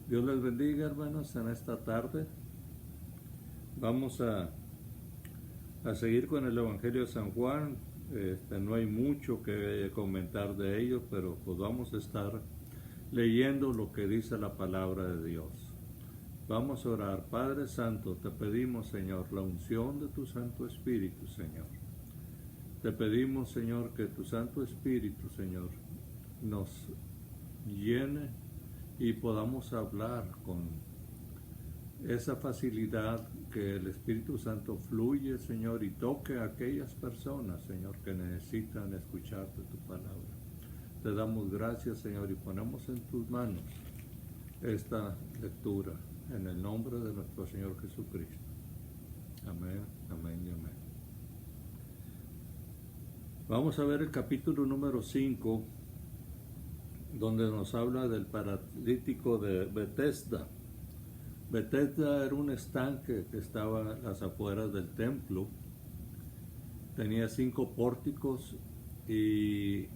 Dios les bendiga, hermanos, en esta tarde. Vamos a seguir con el Evangelio de San Juan. No hay mucho que comentar de ello, pero pues vamos a estar leyendo lo que dice la palabra de Dios. Vamos a orar. Padre Santo, te pedimos, Señor, la unción de tu Santo Espíritu, Señor. Te pedimos, Señor, que tu Santo Espíritu, Señor, nos llene y podamos hablar con esa facilidad, que el Espíritu Santo fluye, Señor, y toque a aquellas personas, Señor, que necesitan escucharte tu palabra. Te damos gracias, Señor, y ponemos en tus manos esta lectura en el nombre de nuestro Señor Jesucristo. Amén, amén y amén. Vamos a ver el capítulo número 5, donde nos habla del paralítico de Betesda. Betesda era un estanque que estaba a las afueras del templo. Tenía 5 pórticos y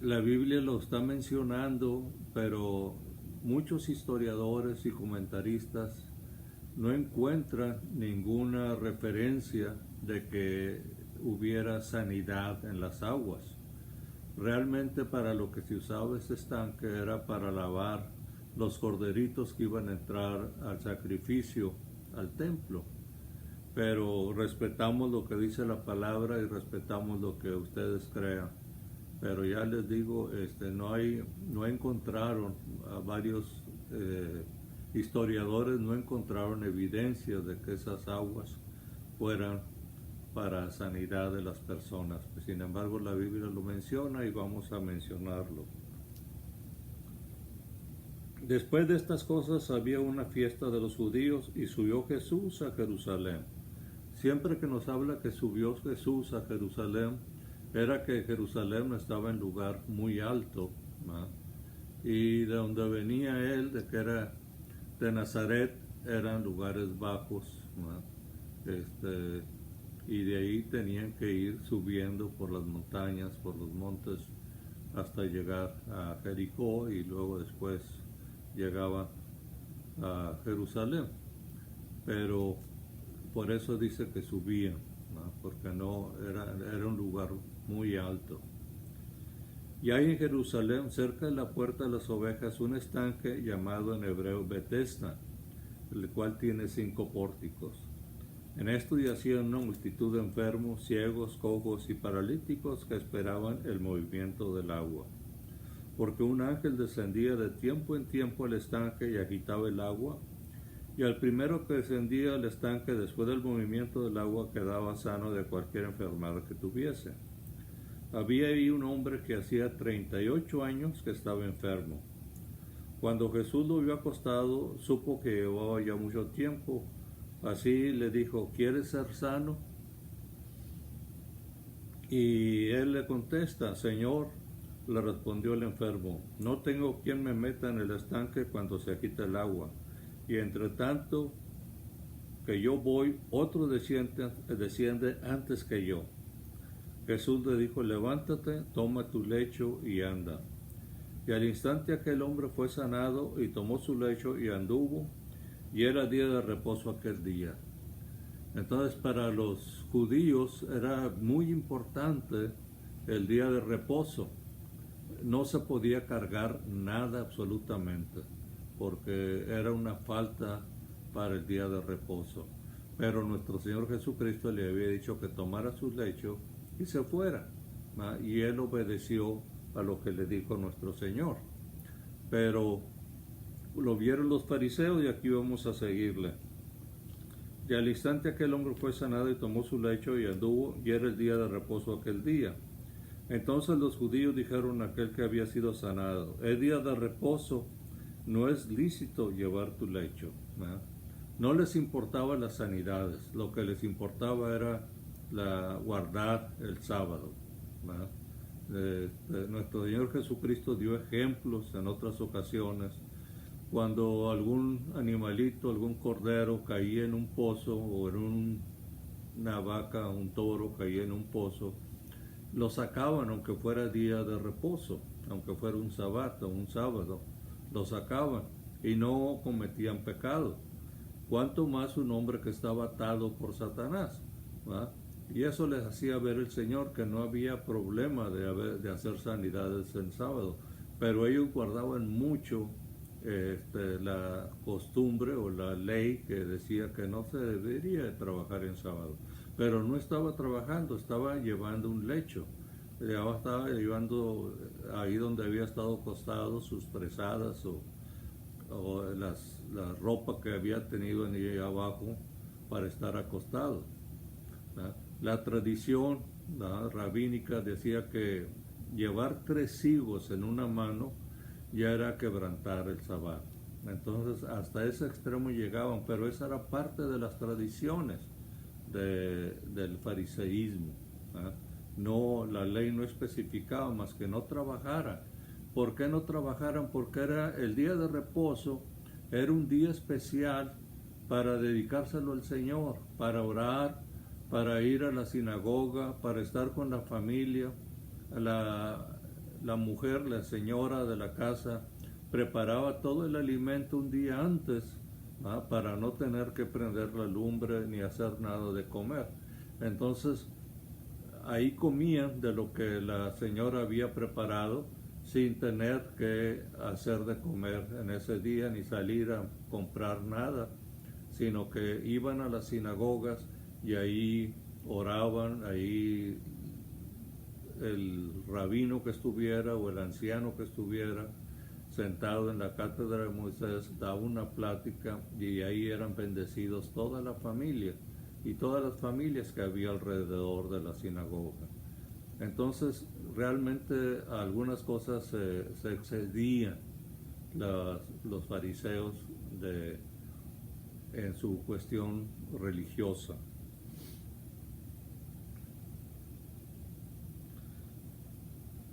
la Biblia lo está mencionando, pero muchos historiadores y comentaristas no encuentran ninguna referencia de que hubiera sanidad en las aguas. Realmente para lo que se usaba ese estanque era para lavar los corderitos que iban a entrar al sacrificio, al templo. Pero respetamos lo que dice la palabra y respetamos lo que ustedes crean. Pero ya les digo, no encontraron, a varios historiadores no encontraron evidencia de que esas aguas fueran para sanidad de las personas. Sin embargo, la Biblia lo menciona y vamos a mencionarlo. Después de estas cosas había una fiesta de los judíos y subió Jesús a Jerusalén. Siempre que nos habla que subió Jesús a Jerusalén, era que Jerusalén estaba en lugar muy alto, ¿no? Y de donde venía él, de que era de Nazaret, eran lugares bajos, ¿no? Y de ahí tenían que ir subiendo por las montañas, por los montes, hasta llegar a Jericó, y luego después llegaba a Jerusalén. Pero por eso dice que subían, ¿no? Porque no era un lugar muy alto. Y hay en Jerusalén, cerca de la puerta de las ovejas, un estanque llamado en hebreo Betesda, el cual tiene 5 pórticos. En esto yacían una multitud de enfermos, ciegos, cojos y paralíticos que esperaban el movimiento del agua. Porque un ángel descendía de tiempo en tiempo al estanque y agitaba el agua, y al primero que descendía al estanque después del movimiento del agua quedaba sano de cualquier enfermedad que tuviese. Había ahí un hombre que hacía 38 años que estaba enfermo. Cuando Jesús lo vio acostado, supo que llevaba ya mucho tiempo. Así le dijo: ¿quieres ser sano? Y él le contesta: Señor, le respondió el enfermo, no tengo quien me meta en el estanque cuando se agita el agua, y entre tanto que yo voy, otro desciende antes que yo. Jesús le dijo: levántate, toma tu lecho y anda. Y al instante aquel hombre fue sanado y tomó su lecho y anduvo, y era día de reposo aquel día. Entonces para los judíos era muy importante el día de reposo. No se podía cargar nada absolutamente, porque era una falta para el día de reposo. Pero nuestro Señor Jesucristo le había dicho que tomara su lecho y se fuera, ¿no? Y él obedeció a lo que le dijo nuestro Señor. Pero lo vieron los fariseos, y aquí vamos a seguirle. Y al instante aquel hombre fue sanado y tomó su lecho y anduvo, y era el día de reposo aquel día. Entonces los judíos dijeron a aquel que había sido sanado: es día de reposo, no es lícito llevar tu lecho, ¿no? No les importaban las sanidades, lo que les importaba era guardar el sábado, ¿no? Nuestro Señor Jesucristo dio ejemplos en otras ocasiones. Cuando algún animalito, algún cordero caía en un pozo, o en una vaca, un toro caía en un pozo, lo sacaban aunque fuera día de reposo, aunque fuera un sábado, lo sacaban y no cometían pecado. Cuanto más un hombre que estaba atado por Satanás, ¿va? Y eso les hacía ver el Señor que no había problema de hacer sanidades en sábado, pero ellos guardaban mucho la costumbre o la ley que decía que no se debería trabajar en sábado. Pero no estaba trabajando, estaba llevando un lecho, ya estaba llevando ahí donde había estado acostado sus presadas o la ropa que había tenido en ella abajo para estar acostado. ¿No? La tradición rabínica decía que llevar 3 higos en una mano ya era quebrantar el sabbat. Entonces hasta ese extremo llegaban, pero esa era parte de las tradiciones del fariseísmo. No, la ley no especificaba más que no trabajaran. ¿Por qué no trabajaran? Porque era el día de reposo, era un día especial para dedicárselo al Señor, para orar, para ir a la sinagoga, para estar con la familia. La mujer, la señora de la casa, preparaba todo el alimento un día antes, para no tener que prender la lumbre ni hacer nada de comer. Entonces, ahí comían de lo que la señora había preparado sin tener que hacer de comer en ese día ni salir a comprar nada, sino que iban a las sinagogas y ahí oraban, ahí el rabino que estuviera o el anciano que estuviera sentado en la cátedra de Moisés daba una plática y ahí eran bendecidos toda la familia y todas las familias que había alrededor de la sinagoga. Entonces realmente algunas cosas se excedían los fariseos en su cuestión religiosa.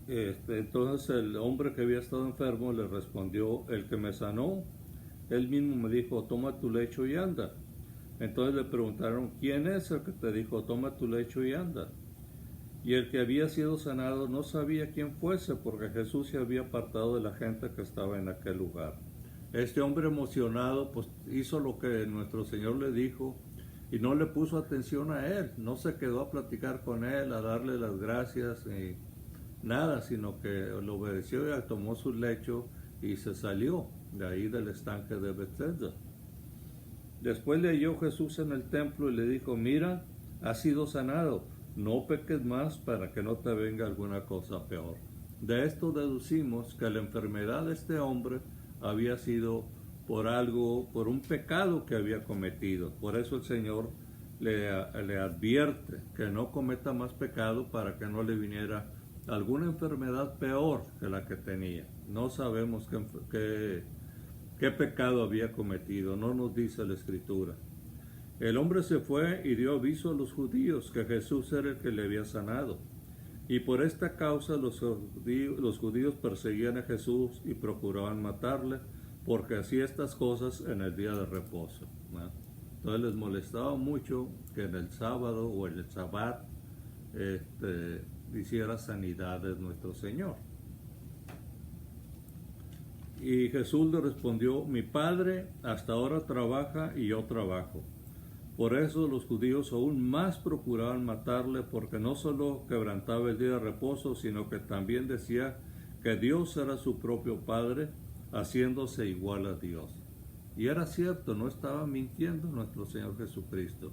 Entonces el hombre que había estado enfermo le respondió: el que me sanó, él mismo me dijo, toma tu lecho y anda. Entonces le preguntaron, ¿quién es el que te dijo, toma tu lecho y anda? Y el que había sido sanado no sabía quién fuese, porque Jesús se había apartado de la gente que estaba en aquel lugar. Este hombre emocionado pues hizo lo que nuestro Señor le dijo y no le puso atención a él, no se quedó a platicar con él, a darle las gracias y nada, sino que lo obedeció y tomó su lecho y se salió de ahí del estanque de Bethesda. Después le halló Jesús en el templo y le dijo, mira, has sido sanado, no peques más para que no te venga alguna cosa peor. De esto deducimos que la enfermedad de este hombre había sido por un pecado que había cometido. Por eso el Señor le advierte que no cometa más pecado para que no le viniera alguna enfermedad peor que la que tenía. No sabemos qué pecado había cometido, no nos dice la Escritura. El hombre se fue y dio aviso a los judíos que Jesús era el que le había sanado. Y por esta causa los judíos perseguían a Jesús y procuraban matarle, porque hacía estas cosas en el día de reposo, ¿no? Entonces les molestaba mucho que en el sábado o en el sabbat hiciera sanidades nuestro Señor. Y Jesús le respondió, mi Padre hasta ahora trabaja y yo trabajo. Por eso los judíos aún más procuraban matarle, porque no solo quebrantaba el día de reposo, sino que también decía que Dios era su propio Padre, haciéndose igual a Dios. Y era cierto, no estaba mintiendo nuestro Señor Jesucristo.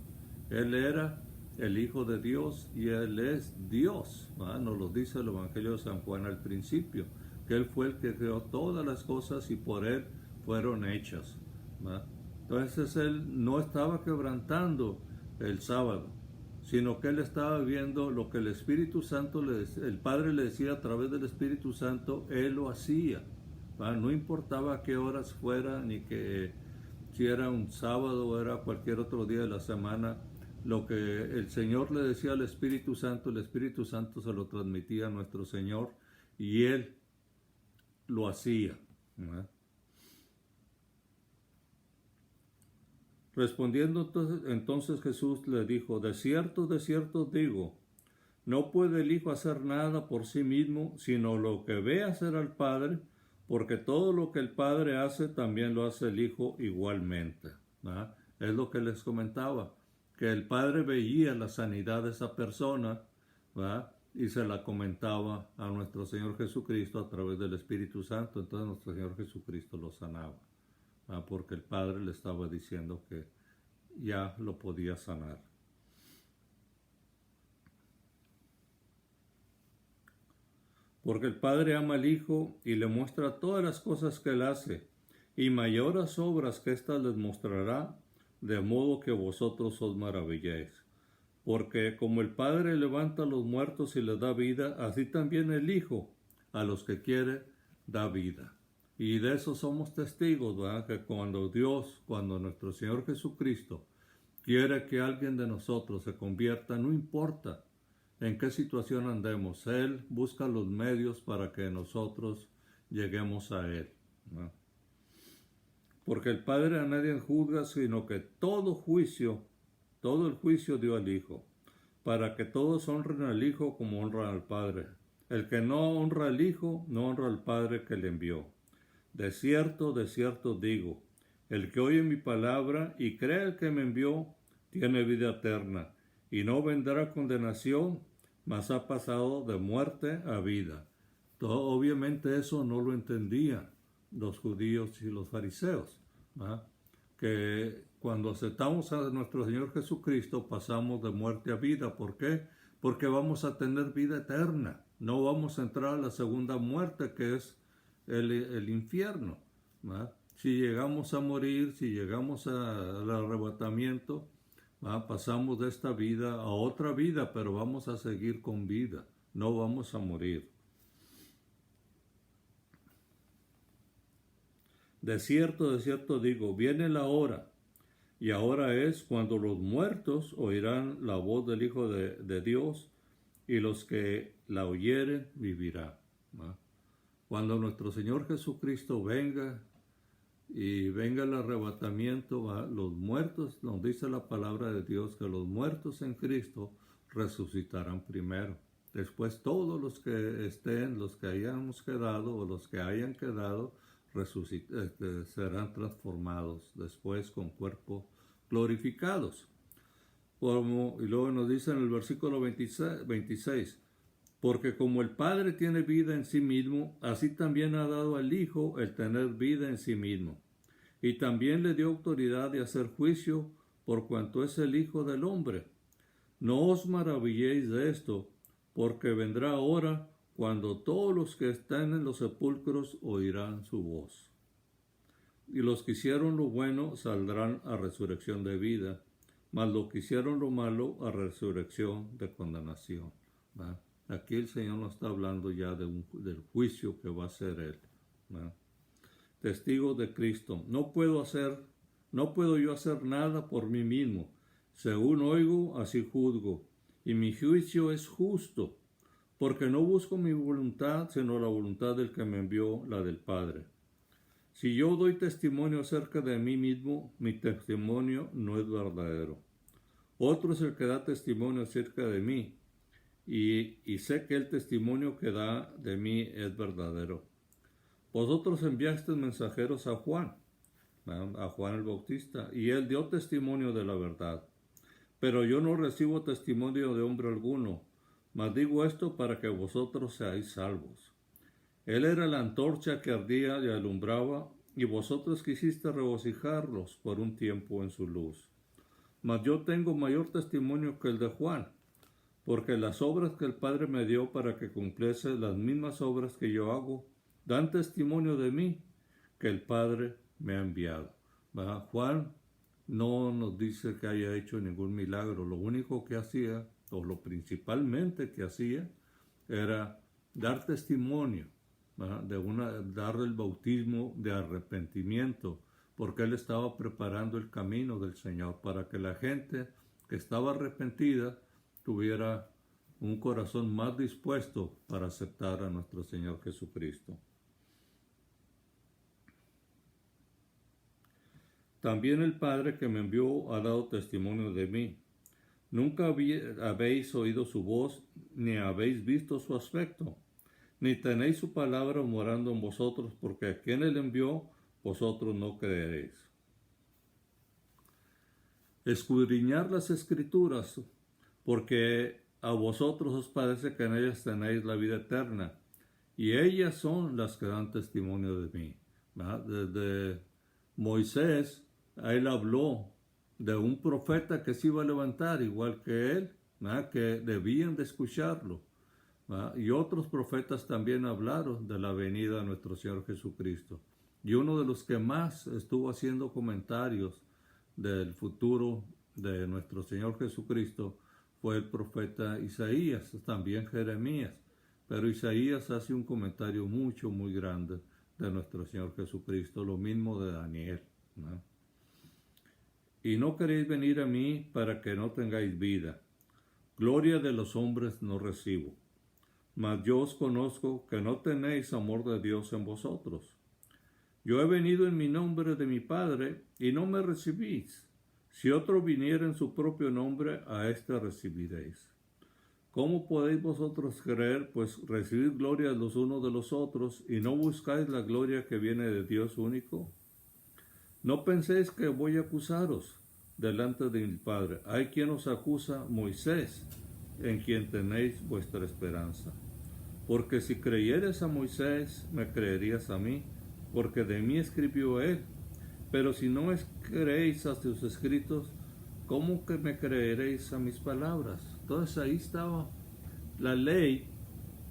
Él era el Hijo de Dios y Él es Dios. Nos lo dice el Evangelio de San Juan al principio, que Él fue el que creó todas las cosas y por Él fueron hechas. Entonces Él no estaba quebrantando el sábado, sino que Él estaba viendo lo que el Espíritu Santo, el Padre le decía a través del Espíritu Santo, Él lo hacía. No importaba a qué horas fuera, ni que si era un sábado o era cualquier otro día de la semana, lo que el Señor le decía al Espíritu Santo, el Espíritu Santo se lo transmitía a nuestro Señor y Él lo hacía. Respondiendo entonces Jesús le dijo, de cierto os digo, No puede el Hijo hacer nada por sí mismo, sino lo que ve hacer al Padre, porque todo lo que el Padre hace, también lo hace el Hijo igualmente. ¿Verdad? Es lo que les comentaba, que el Padre veía la sanidad de esa persona, ¿verdad? Y se la comentaba a nuestro Señor Jesucristo a través del Espíritu Santo. Entonces nuestro Señor Jesucristo lo sanaba, ¿verdad? Porque el Padre le estaba diciendo que ya lo podía sanar. Porque el Padre ama al Hijo y le muestra todas las cosas que él hace, y mayores obras que éstas les mostrará, de modo que vosotros os maravilléis. Porque como el Padre levanta a los muertos y les da vida, así también el Hijo a los que quiere da vida. Y de eso somos testigos, ¿verdad? Que cuando nuestro Señor Jesucristo quiere que alguien de nosotros se convierta, no importa en qué situación andemos, Él busca los medios para que nosotros lleguemos a Él, ¿no? Porque el Padre a nadie juzga, sino que todo el juicio dio al Hijo, para que todos honren al Hijo como honran al Padre. El que no honra al Hijo, no honra al Padre que le envió. De cierto digo, el que oye mi palabra y cree el que me envió, tiene vida eterna, y no vendrá a condenación, mas ha pasado de muerte a vida. Obviamente eso no lo entendían los judíos y los fariseos, ¿verdad? Que cuando aceptamos a nuestro Señor Jesucristo pasamos de muerte a vida. ¿Por qué? Porque vamos a tener vida eterna. No vamos a entrar a la segunda muerte, que es el infierno, ¿verdad? Si llegamos a morir, si llegamos al arrebatamiento, ¿verdad? Pasamos de esta vida a otra vida, pero vamos a seguir con vida, no vamos a morir. De cierto digo, viene la hora, y ahora es cuando los muertos oirán la voz del Hijo de Dios, y los que la oyeren vivirán, ¿verdad? Cuando nuestro Señor Jesucristo venga y venga el arrebatamiento, ¿verdad? Los muertos, nos dice la palabra de Dios, que los muertos en Cristo resucitarán primero. Después todos los que estén, los que hayamos quedado o los que hayan quedado, serán transformados después con cuerpos glorificados. Y luego nos dice en el versículo 26, porque como el Padre tiene vida en sí mismo, así también ha dado al Hijo el tener vida en sí mismo. Y también le dio autoridad de hacer juicio por cuanto es el Hijo del Hombre. No os maravilléis de esto, porque vendrá hora cuando todos los que están en los sepulcros oirán su voz. Y los que hicieron lo bueno saldrán a resurrección de vida, mas los que hicieron lo malo a resurrección de condenación. ¿Verdad? Aquí el Señor nos está hablando ya del juicio que va a hacer Él, ¿verdad? Testigo de Cristo. No puedo yo hacer nada por mí mismo. Según oigo, así juzgo. Y mi juicio es justo, porque no busco mi voluntad, sino la voluntad del que me envió, la del Padre. Si yo doy testimonio acerca de mí mismo, mi testimonio no es verdadero. Otro es el que da testimonio acerca de mí, y sé que el testimonio que da de mí es verdadero. Vosotros enviasteis mensajeros a Juan el Bautista, y él dio testimonio de la verdad. Pero yo no recibo testimonio de hombre alguno, mas digo esto para que vosotros seáis salvos. Él era la antorcha que ardía y alumbraba, y vosotros quisisteis regocijarlos por un tiempo en su luz. Mas yo tengo mayor testimonio que el de Juan, porque las obras que el Padre me dio para que cumpliese las mismas obras que yo hago, dan testimonio de mí, que el Padre me ha enviado. ¿Verdad? Juan no nos dice que haya hecho ningún milagro. Lo único que hacía, o lo principalmente que hacía, era dar testimonio, ¿verdad? Dar el bautismo de arrepentimiento, porque él estaba preparando el camino del Señor para que la gente que estaba arrepentida tuviera un corazón más dispuesto para aceptar a nuestro Señor Jesucristo. También el Padre que me envió ha dado testimonio de mí. Nunca habéis oído su voz, ni habéis visto su aspecto, ni tenéis su palabra morando en vosotros, porque a quien él envió, vosotros no creeréis. Escudriñar las escrituras, porque a vosotros os parece que en ellas tenéis la vida eterna, y ellas son las que dan testimonio de mí. ¿Verdad? Desde Moisés, él habló de un profeta que se iba a levantar igual que él, ¿verdad? Que debían de escucharlo. ¿Verdad? Y otros profetas también hablaron de la venida de nuestro Señor Jesucristo. Y uno de los que más estuvo haciendo comentarios del futuro de nuestro Señor Jesucristo fue el profeta Isaías, también Jeremías. Pero Isaías hace un comentario muy grande de nuestro Señor Jesucristo, lo mismo de Daniel, ¿no? Y no queréis venir a mí para que no tengáis vida. Gloria de los hombres no recibo. Mas yo os conozco que no tenéis amor de Dios en vosotros. Yo he venido en mi nombre de mi Padre, y no me recibís. Si otro viniera en su propio nombre, a éste recibiréis. ¿Cómo podéis vosotros creer, pues recibid gloria los unos de los otros, y no buscáis la gloria que viene de Dios único? No penséis que voy a acusaros delante de mi Padre. Hay quien os acusa, Moisés, en quien tenéis vuestra esperanza. Porque si creyeres a Moisés, me creerías a mí, porque de mí escribió él. Pero si no creéis a sus escritos, ¿cómo que me creeréis a mis palabras? Entonces ahí estaba la ley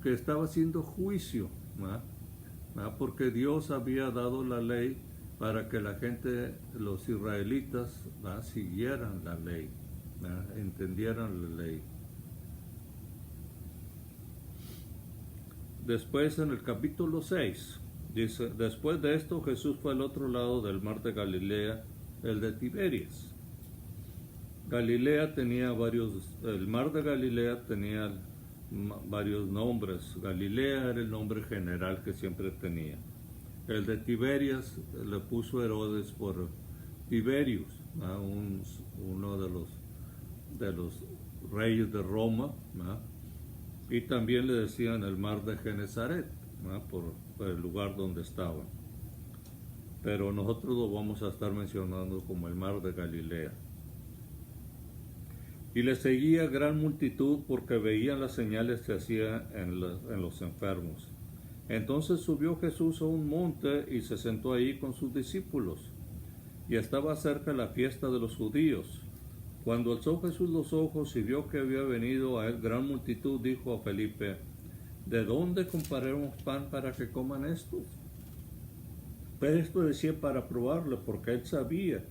que estaba haciendo juicio, ¿verdad? Porque Dios había dado la ley para que la gente, los israelitas, ¿verdad?, siguieran la ley, ¿verdad?, entendieran la ley. Después en el capítulo 6, dice, después de esto Jesús fue al otro lado del mar de Galilea, el de Tiberias. Galilea tenía el mar de Galilea tenía varios nombres. Galilea era el nombre general que siempre tenía. El de Tiberias le puso Herodes por Tiberius, uno de los reyes de Roma, ¿no? Y también le decían el mar de Genezaret, ¿no?, por el lugar donde estaba. Pero nosotros lo vamos a estar mencionando como el mar de Galilea. Y le seguía gran multitud porque veían las señales que hacía en los enfermos. Entonces subió Jesús a un monte y se sentó ahí con sus discípulos. Y estaba cerca la fiesta de los judíos. Cuando alzó Jesús los ojos y vio que había venido a él gran multitud, dijo a Felipe, ¿de dónde compraremos pan para que coman estos? Pero esto decía para probarle, porque él sabía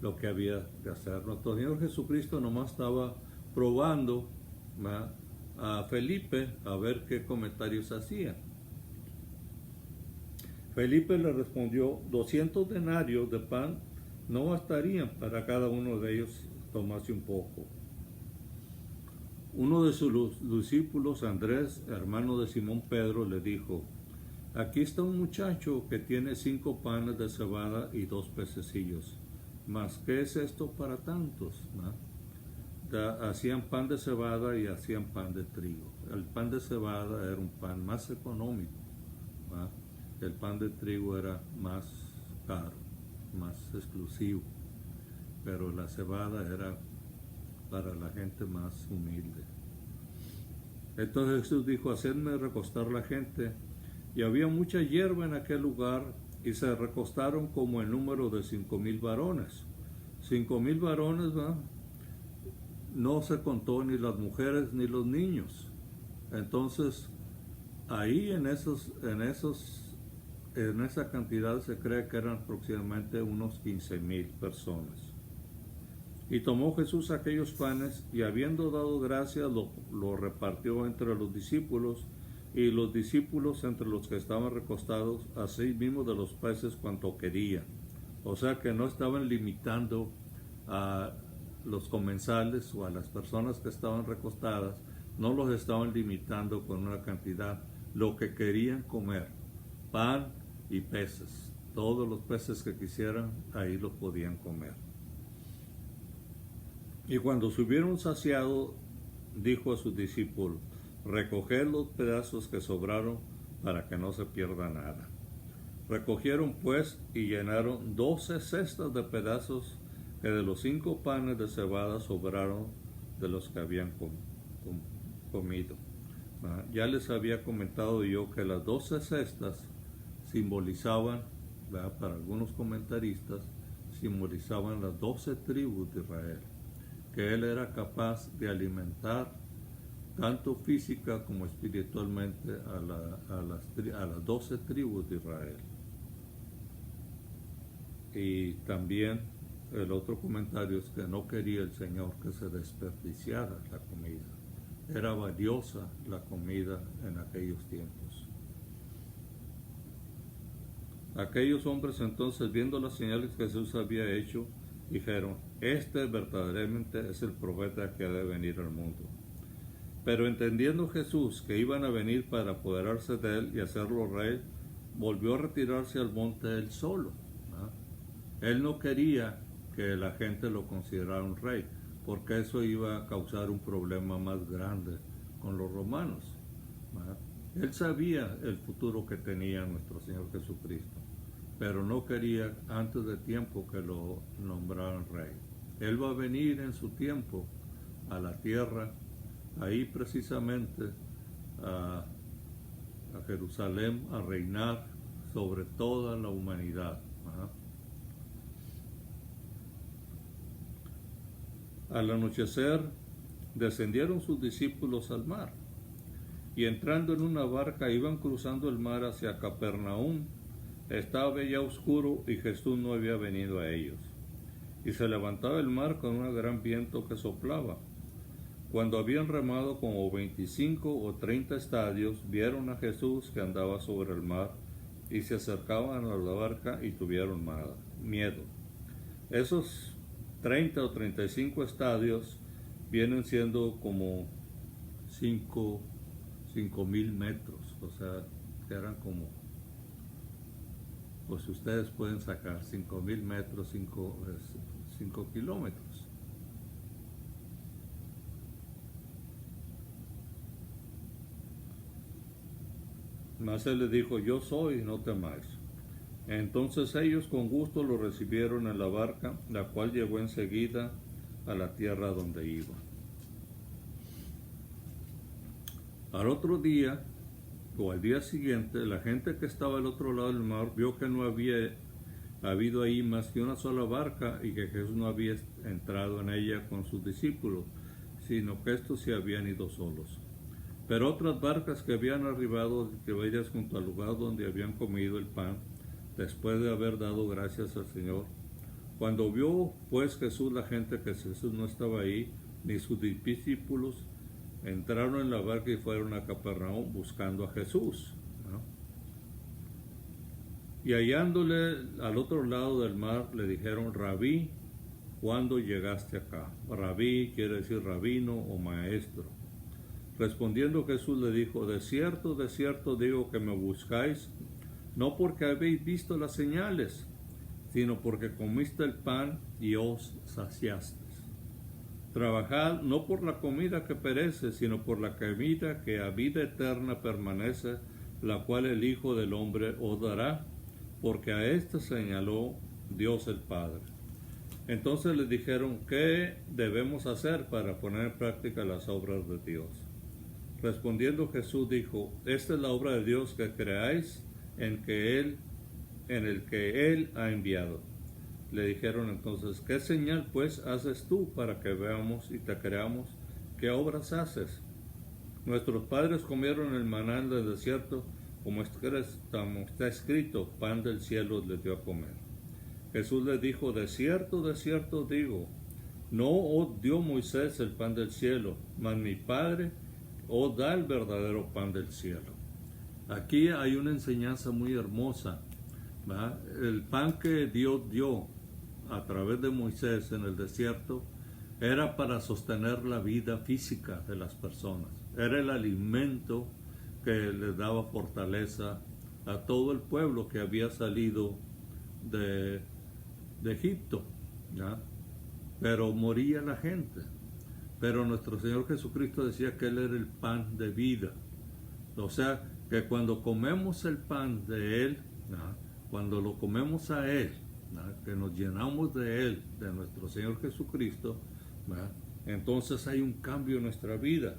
lo que había de hacer. Nuestro Señor Jesucristo nomás estaba probando, ¿verdad?, a Felipe a ver qué comentarios hacía. Felipe le respondió, 200 denarios de pan no bastarían para cada uno de ellos tomarse un poco. Uno de sus discípulos, Andrés, hermano de Simón Pedro, le dijo, aquí está un muchacho que tiene 5 panes de cebada y 2 pececillos. Mas, ¿qué es esto para tantos? Hacían pan de cebada y hacían pan de trigo. El pan de cebada era un pan más económico, ¿verdad? El pan de trigo era más caro, más exclusivo, pero la cebada era para la gente más humilde. Entonces Jesús dijo, hacedme recostar la gente, y había mucha hierba en aquel lugar, y se recostaron como el número de 5,000 varones. 5,000 varones, ¿verdad?, no se contó ni las mujeres ni los niños. Entonces, ahí en esa cantidad se cree que eran aproximadamente unos 15,000 personas. Y tomó Jesús aquellos panes, y habiendo dado gracias, lo repartió entre los discípulos, y los discípulos entre los que estaban recostados, así mismo de los peces cuanto querían. O sea que no estaban limitando a los comensales o a las personas que estaban recostadas, no los estaban limitando con una cantidad, lo que querían comer, pan y peces. Todos los peces que quisieran, ahí los podían comer. Y cuando se hubieron saciado, dijo a sus discípulos: recoged los pedazos que sobraron para que no se pierda nada. Recogieron pues y llenaron 12 cestas de pedazos que de los 5 panes de cebada sobraron de los que habían comido. Ya les había comentado yo que las 12 cestas simbolizaban, para algunos comentaristas, simbolizaban las 12 tribus de Israel, que él era capaz de alimentar tanto física como espiritualmente a las 12 tribus de Israel. Y también el otro comentario es que no quería el Señor que se desperdiciara la comida. Era valiosa la comida en aquellos tiempos. Aquellos hombres entonces, viendo las señales que Jesús había hecho, dijeron: este verdaderamente es el profeta que ha de venir al mundo. Pero entendiendo Jesús que iban a venir para apoderarse de él y hacerlo rey, volvió a retirarse al monte él solo. Él no quería que la gente lo considerara un rey, porque eso iba a causar un problema más grande con los romanos. Él sabía el futuro que tenía nuestro Señor Jesucristo, pero no quería antes de tiempo que lo nombraran rey. Él va a venir en su tiempo a la tierra, ahí precisamente a Jerusalén, a reinar sobre toda la humanidad. Al anochecer descendieron sus discípulos al mar, y entrando en una barca iban cruzando el mar hacia Capernaum. Estaba ya oscuro y Jesús no había venido a ellos. Y se levantaba el mar con un gran viento que soplaba. Cuando habían remado como 25 o 30 estadios, vieron a Jesús que andaba sobre el mar, y se acercaban a la barca y tuvieron miedo. Esos 30 o 35 estadios vienen siendo como 5,000 metros, o sea, que eran como, pues ustedes pueden sacar 5,000 metros, 5 kilómetros. Mas él les dijo: yo soy, no temáis. Entonces ellos con gusto lo recibieron en la barca, la cual llegó enseguida a la tierra donde iba. Al otro día, o al día siguiente, la gente que estaba al otro lado del mar vio que no había habido ahí más que una sola barca, y que Jesús no había entrado en ella con sus discípulos, sino que estos se habían ido solos. Pero otras barcas que habían arribado de ellas junto al lugar donde habían comido el pan, después de haber dado gracias al Señor. Cuando vio pues Jesús la gente que Jesús no estaba ahí, ni sus discípulos, entraron en la barca y fueron a Capernaum buscando a Jesús. Y hallándole al otro lado del mar, le dijeron: Rabí, ¿cuándo llegaste acá? Rabí quiere decir rabino o maestro. Respondiendo Jesús le dijo: de cierto digo que me buscáis, no porque habéis visto las señales, sino porque comiste el pan y os saciasteis. Trabajad no por la comida que perece, sino por la comida que a vida eterna permanece, la cual el Hijo del Hombre os dará, porque a ésta señaló Dios el Padre. Entonces les dijeron: ¿qué debemos hacer para poner en práctica las obras de Dios? Respondiendo Jesús dijo: esta es la obra de Dios, que creáis en el que Él ha enviado. Le dijeron entonces: ¿qué señal pues haces tú para que veamos y te creamos? ¿Qué obras haces? Nuestros padres comieron el maná en el desierto, como está escrito: pan del cielo les dio a comer. Jesús les dijo: de cierto digo, no os dio Moisés el pan del cielo, mas mi Padre os da el verdadero pan del cielo. Aquí hay una enseñanza muy hermosa, ¿verdad? El pan que Dios dio a través de Moisés en el desierto era para sostener la vida física de las personas. Era el alimento que les daba fortaleza a todo el pueblo que había salido de Egipto, ¿ya? pero moría la gente. Pero nuestro Señor Jesucristo decía que Él era el pan de vida. O sea, que cuando comemos el pan de Él, ¿no? Cuando lo comemos a Él, ¿no? Que nos llenamos de Él, de nuestro Señor Jesucristo, ¿no? Entonces hay un cambio en nuestra vida.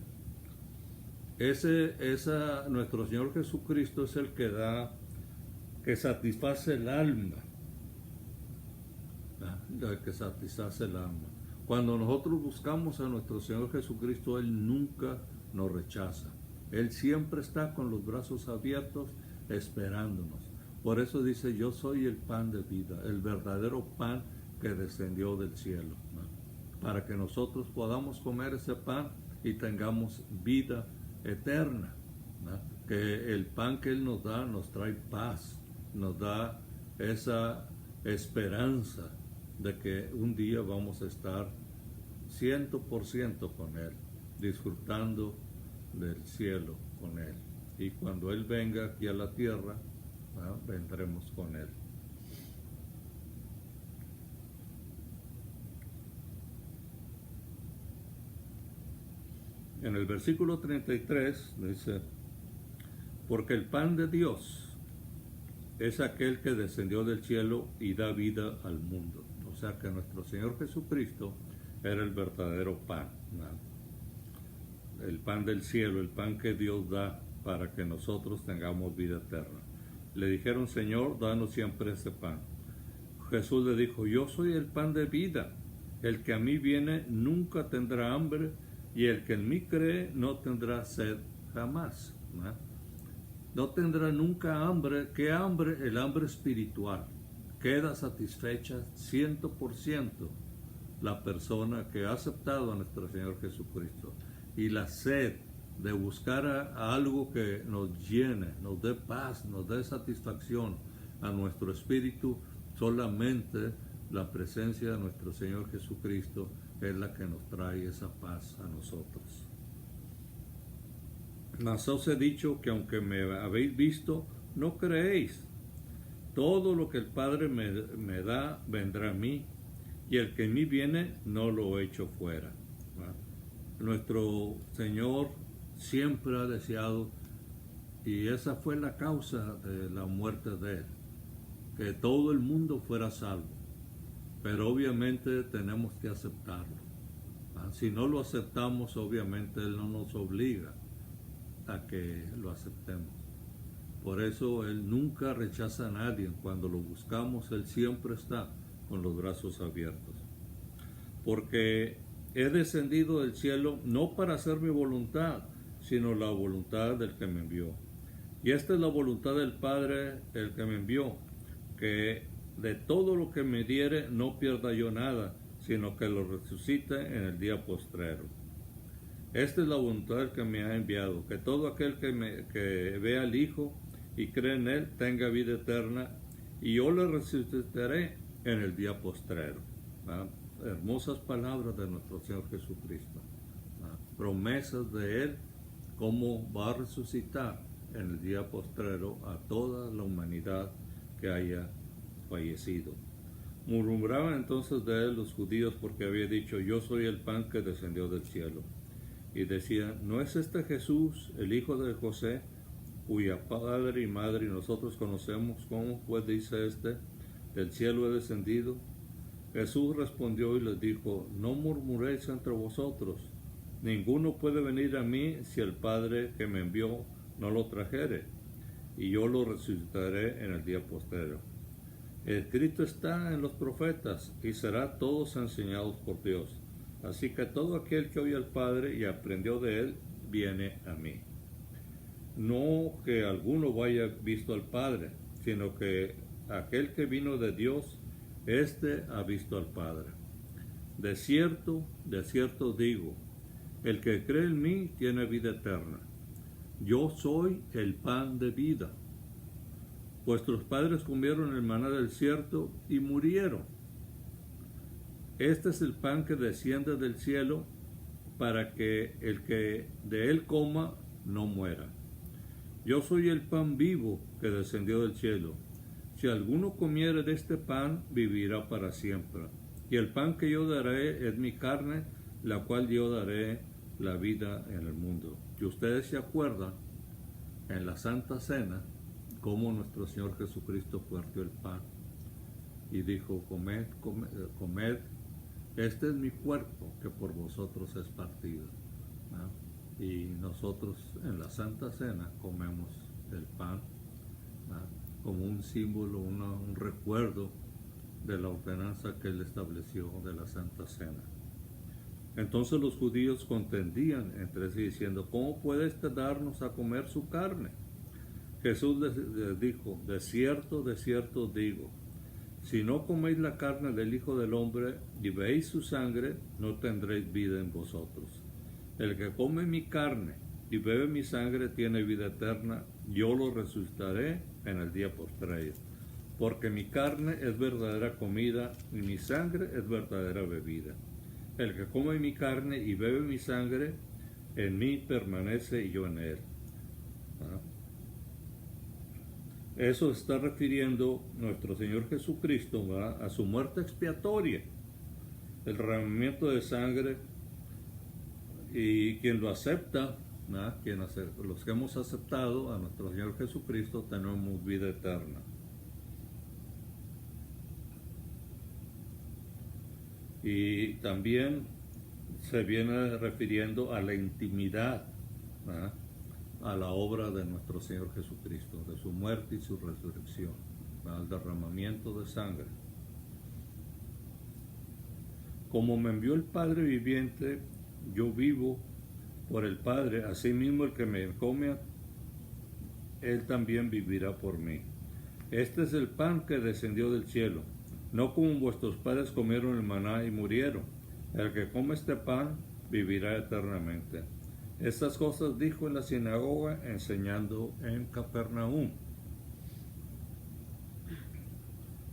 Nuestro Señor Jesucristo es el que da, que satisface el alma, ¿no? El que satisface el alma. Cuando nosotros buscamos a nuestro Señor Jesucristo, Él nunca nos rechaza. Él siempre está con los brazos abiertos esperándonos. Por eso dice, yo soy el pan de vida, el verdadero pan que descendió del cielo, ¿no? Para que nosotros podamos comer ese pan y tengamos vida eterna, ¿no? Que el pan que Él nos da nos trae paz, nos da esa esperanza de que un día vamos a estar 100% con Él, disfrutando del cielo con Él. Y cuando Él venga aquí a la tierra, ¿no? Vendremos con Él. En el versículo 33 dice, porque el pan de Dios es aquel que descendió del cielo y da vida al mundo. O sea que nuestro Señor Jesucristo era el verdadero pan, ¿no? El pan del cielo, el pan que Dios da para que nosotros tengamos vida eterna. Le dijeron, Señor, danos siempre ese pan. Jesús le dijo, yo soy el pan de vida. El que a mí viene nunca tendrá hambre, y el que en mí cree no tendrá sed jamás, ¿no? No tendrá nunca hambre. ¿Qué hambre? El hambre espiritual. Queda satisfecha 100% la persona que ha aceptado a nuestro Señor Jesucristo. Y la sed de buscar a algo que nos llene, nos dé paz, nos dé satisfacción a nuestro espíritu, solamente la presencia de nuestro Señor Jesucristo es la que nos trae esa paz a nosotros. Mas os he dicho que aunque me habéis visto, no creéis. Todo lo que el Padre me da vendrá a mí, y el que en mí viene no lo echo fuera. Nuestro Señor siempre ha deseado, y esa fue la causa de la muerte de Él, que todo el mundo fuera salvo. Pero obviamente tenemos que aceptarlo. Si no lo aceptamos, obviamente Él no nos obliga a que lo aceptemos. Por eso Él nunca rechaza a nadie. Cuando lo buscamos, Él siempre está con los brazos abiertos. Porque he descendido del cielo no para hacer mi voluntad, sino la voluntad del que me envió. Y esta es la voluntad del Padre, el que me envió, que de todo lo que me diere no pierda yo nada, sino que lo resucite en el día postrero. Esta es la voluntad del que me ha enviado, que todo aquel que vea al Hijo y cree en Él tenga vida eterna, y yo le resucitaré en el día postrero. ¿Ah? Hermosas palabras de nuestro Señor Jesucristo. ¿Ah? Promesas de Él, cómo va a resucitar en el día postrero a toda la humanidad que haya fallecido. Murmuraban entonces de Él los judíos porque había dicho, yo soy el pan que descendió del cielo. Y decían, ¿no es este Jesús, el hijo de José, cuya padre y madre nosotros conocemos? ¿Cómo pues dice este, del cielo he descendido? Jesús respondió y les dijo, no murmuréis entre vosotros. Ninguno puede venir a mí si el Padre que me envió no lo trajere, y yo lo resucitaré en el día postrero. Escrito está en los profetas, y será todos enseñados por Dios. Así que todo aquel que oye al Padre y aprendió de Él, viene a mí. No que alguno haya visto al Padre, sino que aquel que vino de Dios, éste ha visto al Padre. De cierto digo, el que cree en mí tiene vida eterna. Yo soy el pan de vida. Vuestros padres comieron el maná del desierto y murieron. Este es el pan que desciende del cielo para que el que de él coma no muera. Yo soy el pan vivo que descendió del cielo. Si alguno comiere de este pan, vivirá para siempre. Y el pan que yo daré es mi carne, la cual yo daré la vida en el mundo. Y ustedes se acuerdan en la Santa Cena cómo nuestro Señor Jesucristo partió el pan y dijo, comed, comed, comed, este es mi cuerpo que por vosotros es partido, ¿no? Y nosotros en la Santa Cena comemos el pan, ¿no? Como un símbolo, un recuerdo de la ordenanza que él estableció de la Santa Cena. Entonces los judíos contendían entre sí diciendo, ¿cómo puede este darnos a comer su carne? Jesús les dijo, de cierto os digo, si no coméis la carne del Hijo del Hombre y veis su sangre, no tendréis vida en vosotros. El que come mi carne y bebe mi sangre tiene vida eterna, yo lo resucitaré en el día postrero. Porque mi carne es verdadera comida y mi sangre es verdadera bebida. El que come mi carne y bebe mi sangre, en mí permanece y yo en él. ¿Ah? Eso está refiriendo nuestro Señor Jesucristo, ¿verdad?, a su muerte expiatoria, el derramamiento de sangre, y quien lo acepta, ¿verdad?, los que hemos aceptado a nuestro Señor Jesucristo, tenemos vida eterna. Y también se viene refiriendo a la intimidad, ¿verdad?, a la obra de nuestro Señor Jesucristo, de su muerte y su resurrección, al derramamiento de sangre. Como me envió el Padre viviente, yo vivo por el Padre, asimismo el que me come, él también vivirá por mí. Este es el pan que descendió del cielo, no como vuestros padres comieron el maná y murieron. El que come este pan vivirá eternamente. Estas cosas dijo en la sinagoga, enseñando en Capernaum.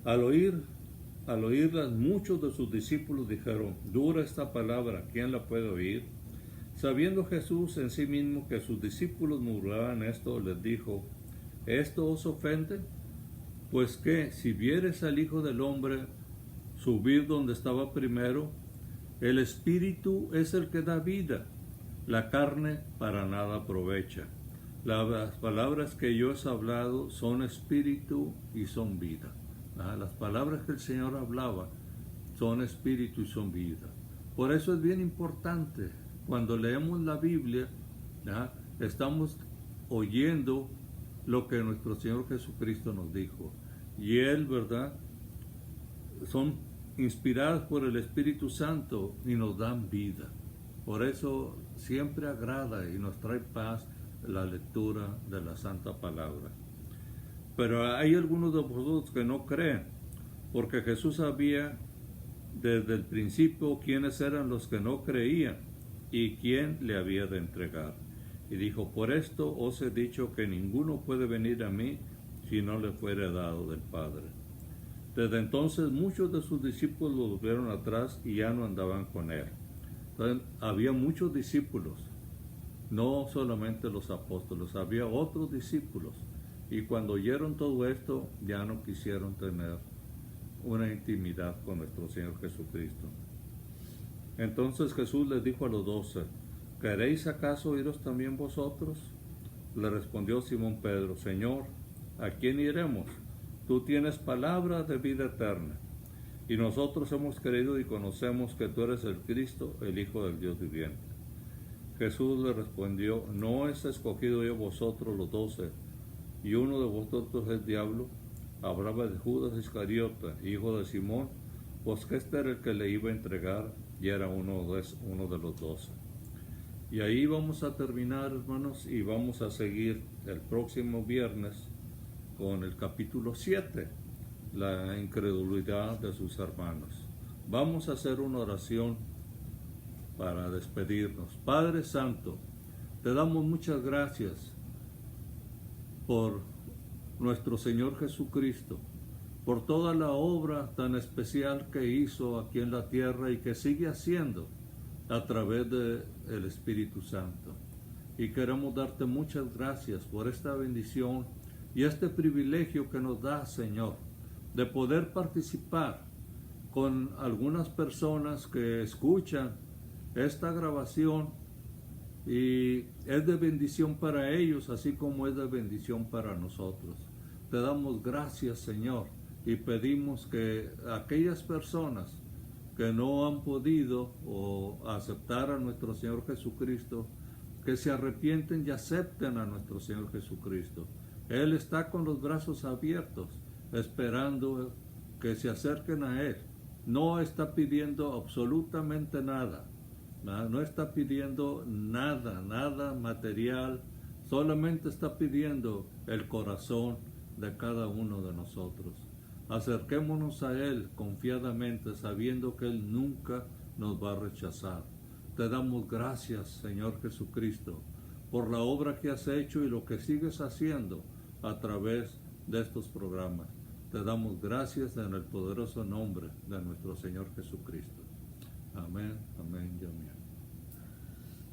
Al oírlas, muchos de sus discípulos dijeron, dura esta palabra, ¿quién la puede oír? Sabiendo Jesús en sí mismo que sus discípulos murmuraban esto, les dijo, ¿esto os ofende? Pues que, si vieres al Hijo del Hombre subir donde estaba primero, el Espíritu es el que da vida, la carne para nada aprovecha. Las palabras que yo os he hablado son espíritu y son vida. Las palabras que el Señor hablaba son espíritu y son vida. Por eso es bien importante, cuando leemos la Biblia, estamos oyendo lo que nuestro Señor Jesucristo nos dijo. Y Él, ¿verdad?, son inspiradas por el Espíritu Santo y nos dan vida. Por eso siempre agrada y nos trae paz la lectura de la Santa Palabra. Pero hay algunos de vosotros que no creen, porque Jesús sabía desde el principio quiénes eran los que no creían y quién le había de entregar. Y dijo, por esto os he dicho que ninguno puede venir a mí si no le fuere dado del Padre. Desde entonces muchos de sus discípulos lo volvieron atrás y ya no andaban con él. Entonces, había muchos discípulos, no solamente los apóstoles, había otros discípulos. Y cuando oyeron todo esto, ya no quisieron tener una intimidad con nuestro Señor Jesucristo. Entonces Jesús les dijo a los 12, ¿queréis acaso iros también vosotros? Le respondió Simón Pedro, Señor, ¿a quién iremos? Tú tienes palabra de vida eterna. Y nosotros hemos creído y conocemos que tú eres el Cristo, el Hijo del Dios viviente. Jesús le respondió, ¿no he escogido yo vosotros los 12, y uno de vosotros es diablo? Hablaba de Judas Iscariote, hijo de Simón, pues que este era el que le iba a entregar y era uno de los 12. Y ahí vamos a terminar, hermanos, y vamos a seguir el próximo viernes con el capítulo 7, la incredulidad de sus hermanos. Vamos a hacer una oración para despedirnos. Padre Santo, te damos muchas gracias por nuestro Señor Jesucristo, por toda la obra tan especial que hizo aquí en la tierra y que sigue haciendo a través del Espíritu Santo. Y queremos darte muchas gracias por esta bendición y este privilegio que nos da, Señor, de poder participar con algunas personas que escuchan esta grabación y es de bendición para ellos, así como es de bendición para nosotros. Te damos gracias, Señor, y pedimos que aquellas personas que no han podido o aceptar a nuestro Señor Jesucristo, que se arrepienten y acepten a nuestro Señor Jesucristo. Él está con los brazos abiertos, esperando que se acerquen a Él. No está pidiendo absolutamente nada. No está pidiendo nada material, solamente está pidiendo el corazón de cada uno de nosotros. Acerquémonos a Él confiadamente, sabiendo que Él nunca nos va a rechazar. Te damos gracias, Señor Jesucristo, por la obra que has hecho y lo que sigues haciendo a través de estos programas. Te damos gracias en el poderoso nombre de nuestro Señor Jesucristo. Amén, amén y amén.